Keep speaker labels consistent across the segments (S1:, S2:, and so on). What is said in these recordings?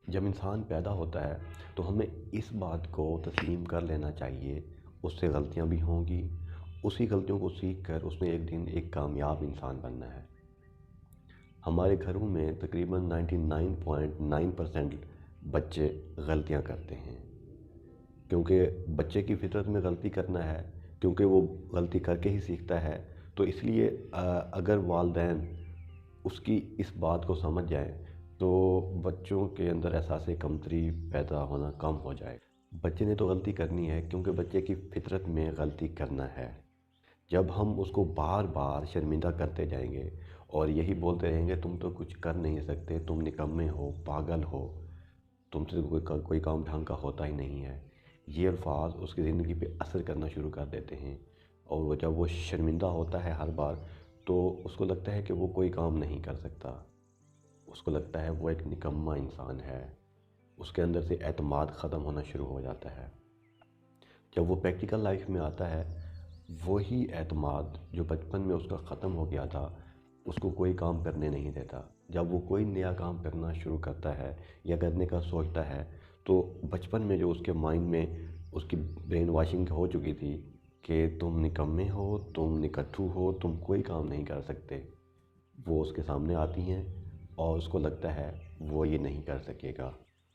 S1: جب انسان پیدا ہوتا ہے تو ہمیں اس بات کو تسلیم کر لینا چاہیے اس سے غلطیاں بھی ہوں گی، اسی غلطیوں کو سیکھ کر اس نے ایک دن ایک کامیاب انسان بننا ہے۔ ہمارے گھروں میں تقریباً 99.9% بچے غلطیاں کرتے ہیں، کیونکہ بچے کی فطرت میں غلطی کرنا ہے، کیونکہ وہ غلطی کر کے ہی سیکھتا ہے۔ تو اس لیے اگر والدین اس کی اس بات کو سمجھ جائیں تو بچوں کے اندر احساس کمتری پیدا ہونا کم ہو جائے۔ بچے نے تو غلطی کرنی ہے کیونکہ بچے کی فطرت میں غلطی کرنا ہے۔ جب ہم اس کو بار بار شرمندہ کرتے جائیں گے اور یہی بولتے رہیں گے تم تو کچھ کر نہیں سکتے، تم نکمے ہو، پاگل ہو، تم سے کوئی کام ڈھنگ کا ہوتا ہی نہیں ہے، یہ الفاظ اس کی زندگی پہ اثر کرنا شروع کر دیتے ہیں، اور جب وہ شرمندہ ہوتا ہے ہر بار تو اس کو لگتا ہے کہ وہ کوئی کام نہیں کر سکتا، اس کو لگتا ہے وہ ایک نکما انسان ہے، اس کے اندر سے اعتماد ختم ہونا شروع ہو جاتا ہے۔ جب وہ پریکٹیکل لائف میں آتا ہے، وہی اعتماد جو بچپن میں اس کا ختم ہو گیا تھا اس کو کوئی کام کرنے نہیں دیتا۔ جب وہ کوئی نیا کام کرنا شروع کرتا ہے یا کرنے کا سوچتا ہے تو بچپن میں جو اس کے مائنڈ میں اس کی برین واشنگ ہو چکی تھی کہ تم نکمے ہو، تم نکٹھو ہو، تم کوئی کام نہیں کر سکتے، وہ اس کے سامنے آتی ہیں اور اس کو لگتا ہے وہ یہ نہیں کر سکے گا،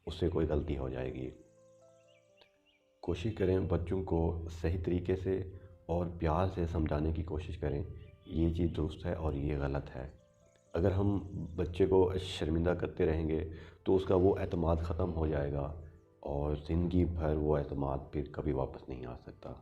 S1: اس سے کوئی غلطی ہو جائے گی۔ کوشش کریں بچوں کو صحیح طریقے سے اور پیار سے سمجھانے کی کوشش کریں، یہ چیز درست ہے اور یہ غلط ہے۔ اگر ہم بچے کو شرمندہ کرتے رہیں گے تو اس کا وہ اعتماد ختم ہو جائے گا اور زندگی بھر وہ اعتماد پھر کبھی واپس نہیں آ سکتا۔